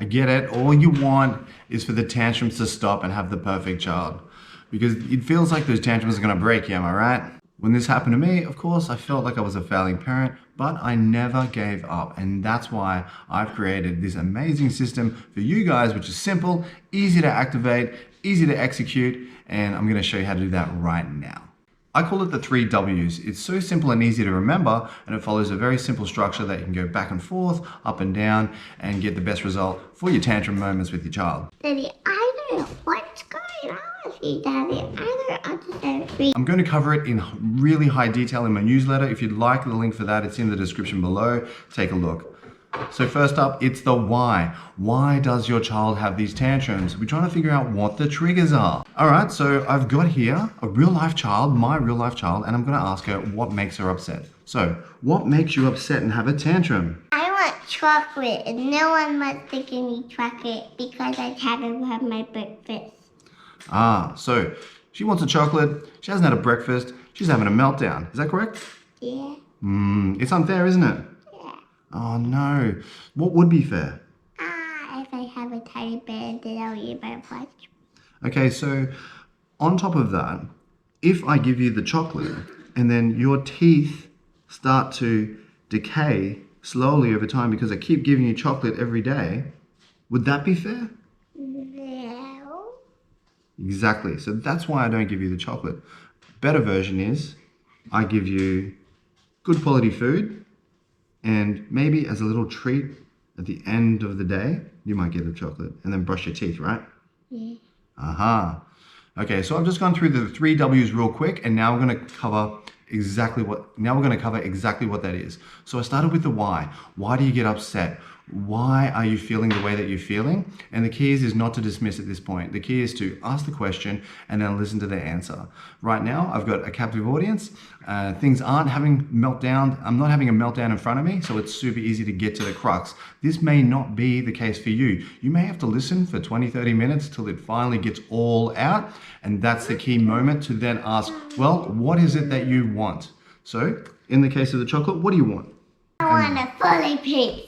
I get it. All you want is for the tantrums to stop and have the perfect child. Because it feels like those tantrums are gonna break you, am I right? When this happened to me, of course, I felt like I was a failing parent, but I never gave up. And that's why I've created this amazing system for you guys, which is simple, easy to activate, easy to execute, and I'm gonna show you how to do that right now. I call it the 3 W's. It's so simple and easy to remember, and it follows a very simple structure that you can go back and forth, up and down, and get the best result for your tantrum moments with your child. Daddy, I don't know what's going on with you, Daddy. I don't understand. I'm going to cover it in really high detail in my newsletter. If you'd like the link for that, it's in the description below. Take a look. So first up, it's the why. Why does your child have these tantrums? We're trying to figure out what the triggers are. All right, so I've got here a real life child, my real life child, and I'm going to ask her what makes her upset. So what makes you upset and have a tantrum? I want chocolate, and no one wants to give me chocolate because I haven't had my breakfast. So she wants a chocolate, she hasn't had a breakfast, she's having a meltdown. Is that correct? Yeah. It's unfair, isn't it? Yeah. Oh no. What would be fair? If I have a tiny bit, then I'll eat my lunch. Okay, so on top of that, if I give you the chocolate and then your teeth start to decay slowly over time because I keep giving you chocolate every day, would that be fair? No. Exactly. So that's why I don't give you the chocolate. Better version is I give you good quality food, and maybe as a little treat at the end of the day, you might get a chocolate and then brush your teeth, right? Yeah. Okay, so I've just gone through the 3 W's real quick, and now we're going to cover exactly what that is. So I started with the why. Why do you get upset? Why are you feeling the way that you're feeling? And the key is not to dismiss at this point. The key is to ask the question and then listen to the answer. Right now, I've got a captive audience. Things aren't having meltdown. I'm not having a meltdown in front of me, so it's super easy to get to the crux. This may not be the case for you. You may have to listen for 20, 30 minutes till it finally gets all out. And that's the key moment to then ask, well, what is it that you want? So in the case of the chocolate, what do you want? I want a fully piece.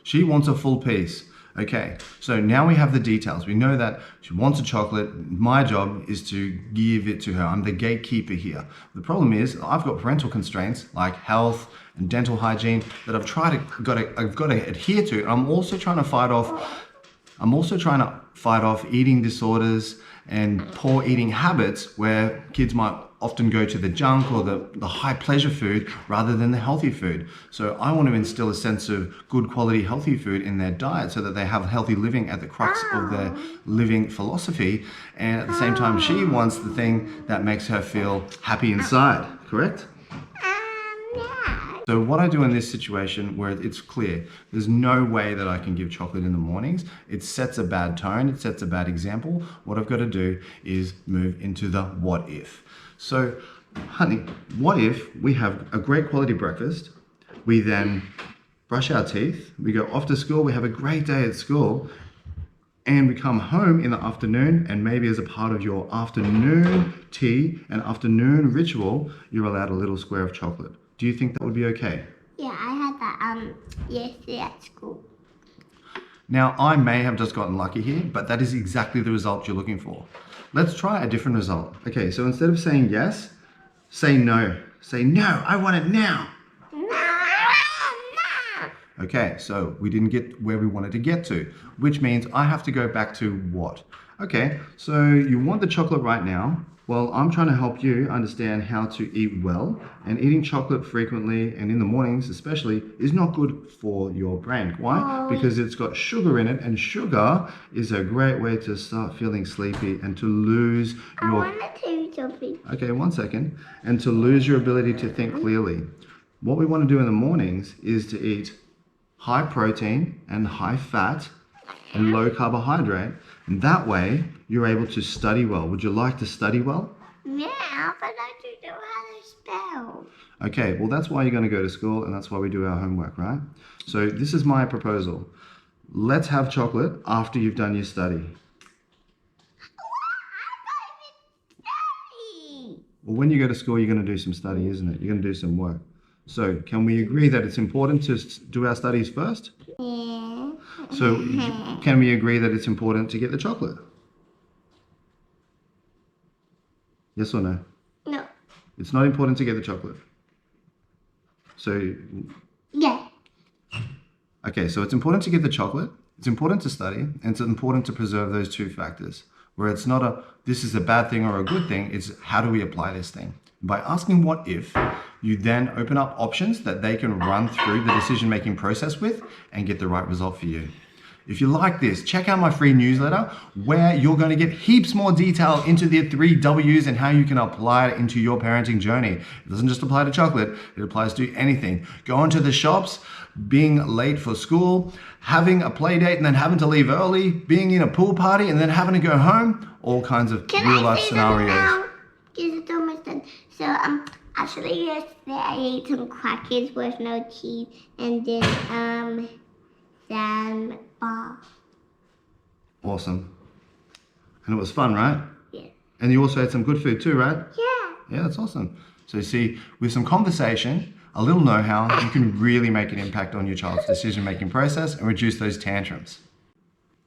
She wants a full piece. Okay, so now we have the details. We know that she wants a chocolate. My job is to give it to her. I'm the gatekeeper here. The problem is I've got parental constraints like health and dental hygiene that I've got to adhere to. I'm also trying to fight off eating disorders and poor eating habits where kids might often go to the junk or the high pleasure food rather than the healthy food. So I want to instill a sense of good quality healthy food in their diet so that they have healthy living at the crux of their living philosophy. And at the same time, she wants the thing that makes her feel happy inside, correct? Yeah. So what I do in this situation where it's clear, there's no way that I can give chocolate in the mornings. It sets a bad tone, it sets a bad example. What I've got to do is move into the what if. So, honey, what if we have a great quality breakfast, we then brush our teeth, we go off to school, we have a great day at school, and we come home in the afternoon, and maybe as a part of your afternoon tea and afternoon ritual, you're allowed a little square of chocolate. Do you think that would be okay? Yeah, I had that yesterday at school. Now, I may have just gotten lucky here, but that is exactly the result you're looking for. Let's try a different result. Okay, so instead of saying yes, say no. Say no, I want it now. No. Okay, so we didn't get where we wanted to get to, which means I have to go back to what? Okay, so you want the chocolate right now. Well, I'm trying to help you understand how to eat well, and eating chocolate frequently and in the mornings especially is not good for your brain. Why? Because it's got sugar in it, and sugar is a great way to start feeling sleepy and to lose your... I want to tell you something. Okay, 1 second. And to lose your ability to think clearly. What we want to do in the mornings is to eat high protein and high fat and low carbohydrate, and that way you're able to study well. Would you like to study well? Yeah, but I don't know how to spell. Okay, well that's why you're going to go to school, and that's why we do our homework, right? So this is my proposal. Let's have chocolate after you've done your study. Well, when you go to school, you're going to do some study, isn't it? You're going to do some work. So can we agree that it's important to do our studies first? Yeah. So can we agree that it's important to get the chocolate? Yes or no? No. It's not important to get the chocolate. So, Yeah. okay, so it's important to get the chocolate, it's important to study, and it's important to preserve those two factors. Where it's not this is a bad thing or a good thing, it's how do we apply this thing? By asking what if, you then open up options that they can run through the decision-making process with and get the right result for you. If you like this, check out my free newsletter where you're going to get heaps more detail into the 3 W's and how you can apply it into your parenting journey. It doesn't just apply to chocolate, it applies to anything. Going to the shops, being late for school, having a play date and then having to leave early, being in a pool party and then having to go home, all kinds of real life scenarios. Because it's almost done. So, actually yesterday I ate some crackers with no cheese and then, some bar. Awesome. And it was fun, right? Yeah. And you also had some good food too, right? Yeah. Yeah, that's awesome. So you see, with some conversation, a little know-how, you can really make an impact on your child's decision-making process and reduce those tantrums.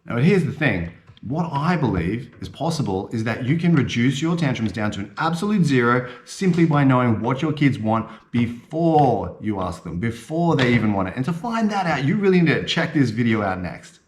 Now, but here's the thing. What I believe is possible is that you can reduce your tantrums down to an absolute 0 simply by knowing what your kids want before you ask them, before they even want it. And to find that out, you really need to check this video out next.